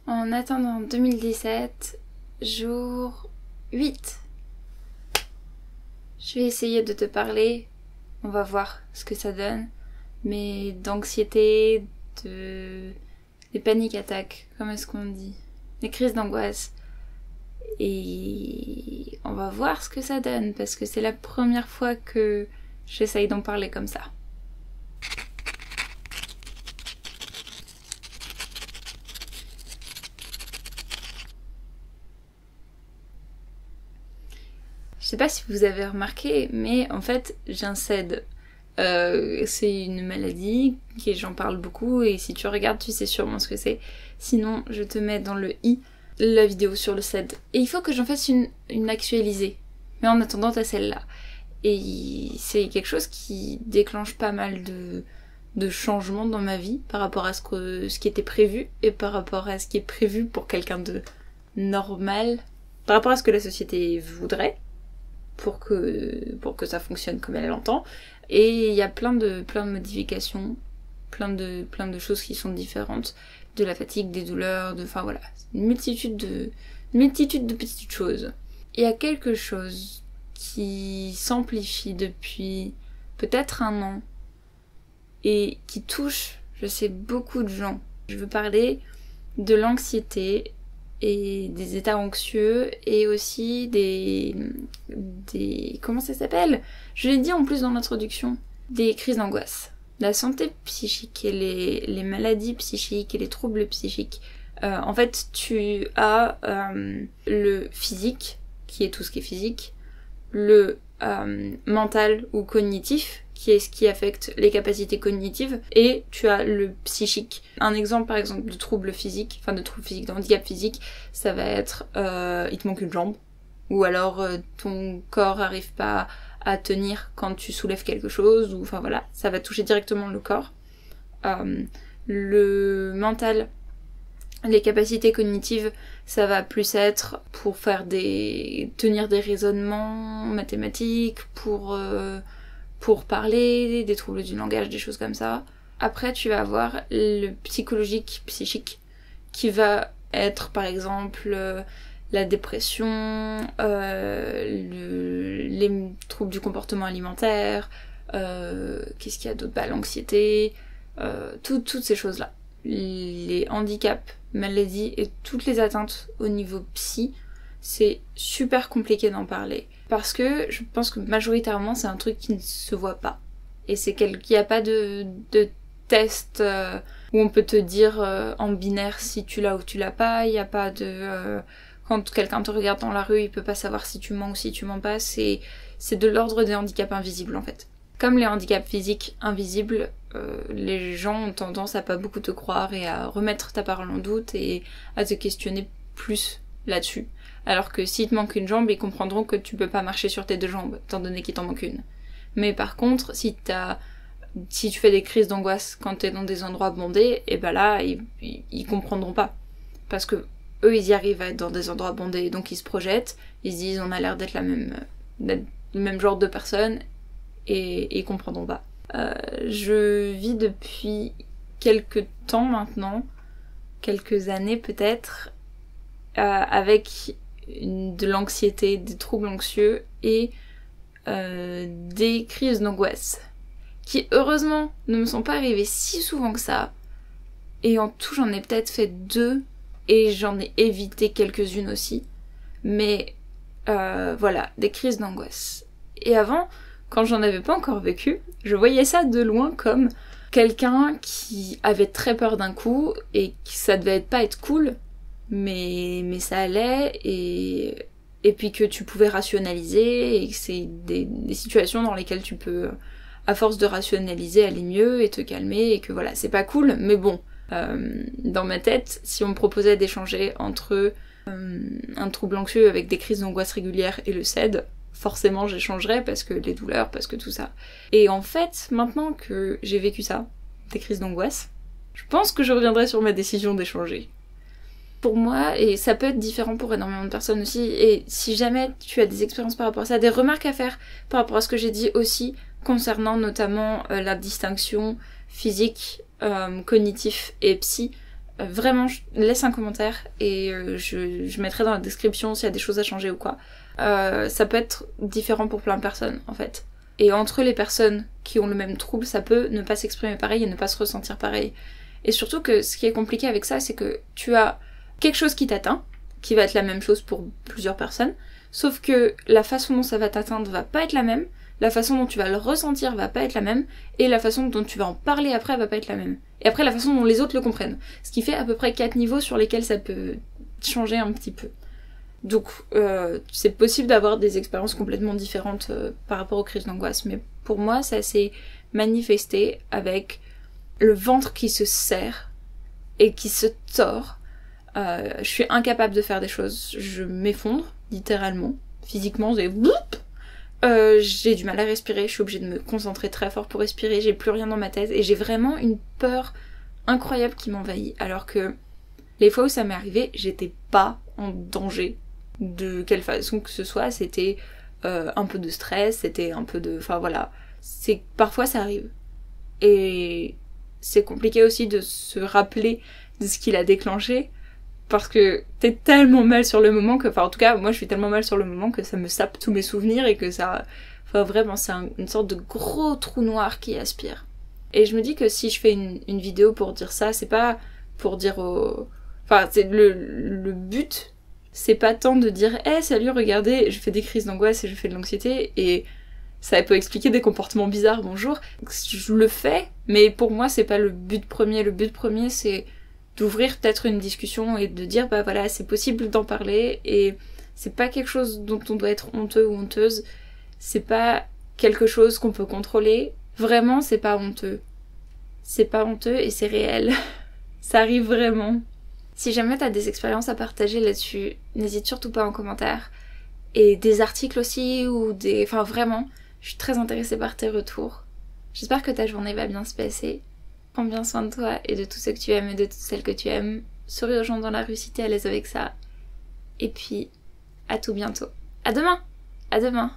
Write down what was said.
En attendant 2017, jour 8. Je vais essayer de te parler, on va voir ce que ça donne, mais d'anxiété, des paniques attaques, comment est-ce qu'on dit, des crises d'angoisse. Et on va voir ce que ça donne, parce que c'est la première fois que j'essaye d'en parler comme ça. Je sais pas si vous avez remarqué, mais en fait j'ai un CED. C'est une maladie, j'en parle beaucoup, et si tu regardes tu sais sûrement ce que c'est. Sinon je te mets dans le i la vidéo sur le CED. Et il faut que j'en fasse une actualisée. Mais en attendant t'as celle-là. Et c'est quelque chose qui déclenche pas mal de changements dans ma vie par rapport à ce qui était prévu et par rapport à ce qui est prévu pour quelqu'un de normal, par rapport à ce que la société voudrait pour que ça fonctionne comme elle l'entend. Et il y a plein de modifications, plein de choses qui sont différentes, de la fatigue, des douleurs, enfin voilà, une multitude de petites choses. Il y a quelque chose qui s'amplifie depuis peut-être 1 an et qui touche, je sais, beaucoup de gens. Je veux parler de l'anxiété et des états anxieux et aussi des comment ça s'appelle? Je l'ai dit en plus dans l'introduction, des crises d'angoisse. La santé psychique et les maladies psychiques et les troubles psychiques. En fait, tu as le physique, qui est tout ce qui est physique, le mental ou cognitif, qui est ce qui affecte les capacités cognitives, et tu as le psychique. Un exemple par exemple de trouble physique, de handicap physique, ça va être il te manque une jambe, ou alors ton corps arrive pas à tenir quand tu soulèves quelque chose, ou enfin voilà, ça va toucher directement le corps. Le mental, les capacités cognitives, ça va plus être pour tenir des raisonnements mathématiques, pour parler, des troubles du langage, des choses comme ça. Après, tu vas avoir le psychologique, psychique, qui va être par exemple la dépression, les troubles du comportement alimentaire, qu'est-ce qu'il y a d'autre ? L'anxiété, toutes ces choses-là. Les handicaps, maladies et toutes les atteintes au niveau psy, c'est super compliqué d'en parler. Parce que je pense que majoritairement c'est un truc qui ne se voit pas. Et c'est qu'il n'y a pas de test où on peut te dire en binaire si tu l'as ou tu l'as pas. Il n'y a pas de... quand quelqu'un te regarde dans la rue, il peut pas savoir si tu mens ou si tu mens pas. C'est de l'ordre des handicaps invisibles en fait. Comme les handicaps physiques invisibles, les gens ont tendance à pas beaucoup te croire et à remettre ta parole en doute et à te questionner plus là-dessus. Alors que s'il te manque une jambe, ils comprendront que tu peux pas marcher sur tes 2 jambes, étant donné qu'il t'en manque une. Mais par contre, si tu fais des crises d'angoisse quand t'es dans des endroits bondés, et ben là, ils comprendront pas. Parce que eux, ils y arrivent à être dans des endroits bondés, donc ils se projettent, ils se disent on a l'air d'être le même genre de personne, et ils comprendront pas. Je vis depuis quelques temps maintenant, quelques années peut-être, avec de l'anxiété, des troubles anxieux et des crises d'angoisse qui heureusement ne me sont pas arrivées si souvent que ça, et en tout j'en ai peut-être fait 2 et j'en ai évité quelques-unes aussi, mais voilà, des crises d'angoisse. Et avant, quand j'en avais pas encore vécu, je voyais ça de loin comme quelqu'un qui avait très peur d'un coup et que ça devait pas être cool, mais ça allait, et puis que tu pouvais rationaliser, et que c'est des situations dans lesquelles tu peux, à force de rationaliser, aller mieux et te calmer, et que voilà, c'est pas cool, mais bon, dans ma tête, si on me proposait d'échanger entre un trouble anxieux avec des crises d'angoisse régulières et le CED, forcément j'échangerais parce que les douleurs, parce que tout ça. Et en fait, maintenant que j'ai vécu ça, des crises d'angoisse, je pense que je reviendrai sur ma décision d'échanger. Pour moi, et ça peut être différent pour énormément de personnes aussi, et si jamais tu as des expériences par rapport à ça, des remarques à faire par rapport à ce que j'ai dit aussi, concernant notamment la distinction physique, cognitif et psy, vraiment, laisse un commentaire et je mettrai dans la description s'il y a des choses à changer ou quoi. Ça peut être différent pour plein de personnes en fait. Et entre les personnes qui ont le même trouble, ça peut ne pas s'exprimer pareil et ne pas se ressentir pareil. Et surtout que ce qui est compliqué avec ça, c'est que tu as quelque chose qui t'atteint, qui va être la même chose pour plusieurs personnes, sauf que la façon dont ça va t'atteindre va pas être la même, la façon dont tu vas le ressentir va pas être la même, et la façon dont tu vas en parler après va pas être la même. Et après la façon dont les autres le comprennent. Ce qui fait à peu près 4 niveaux sur lesquels ça peut changer un petit peu. Donc c'est possible d'avoir des expériences complètement différentes par rapport aux crises d'angoisse, mais pour moi ça s'est manifesté avec le ventre qui se serre et qui se tord. Je suis incapable de faire des choses, je m'effondre littéralement, physiquement j'ai du mal à respirer, je suis obligée de me concentrer très fort pour respirer, j'ai plus rien dans ma tête et j'ai vraiment une peur incroyable qui m'envahit, alors que les fois où ça m'est arrivé, j'étais pas en danger de quelle façon que ce soit, c'était un peu de stress, c'était un peu de... Enfin voilà, c'est parfois ça arrive. Et c'est compliqué aussi de se rappeler de ce qui l'a déclenché, parce que t'es tellement mal sur le moment que... Enfin en tout cas, moi je suis tellement mal sur le moment que ça me sape tous mes souvenirs et que ça... Enfin vraiment, c'est une sorte de gros trou noir qui aspire. Et je me dis que si je fais une vidéo pour dire ça, c'est pas pour dire au... Enfin, c'est le but, c'est pas tant de dire hey, salut, regardez, je fais des crises d'angoisse et je fais de l'anxiété et ça peut expliquer des comportements bizarres, bonjour. Je le fais, mais pour moi c'est pas le but premier. Le but premier c'est d'ouvrir peut-être une discussion et de dire bah voilà, c'est possible d'en parler et c'est pas quelque chose dont on doit être honteux ou honteuse, c'est pas quelque chose qu'on peut contrôler, vraiment c'est pas honteux. C'est pas honteux et c'est réel. Ça arrive vraiment. Si jamais t'as des expériences à partager là-dessus, n'hésite surtout pas en commentaire. Et des articles aussi, ou des... Enfin vraiment, je suis très intéressée par tes retours. J'espère que ta journée va bien se passer. Prends bien soin de toi et de tous ceux que tu aimes et de toutes celles que tu aimes. Souris aux gens dans la rue si t'es à l'aise avec ça. Et puis, à tout bientôt. À demain! À demain!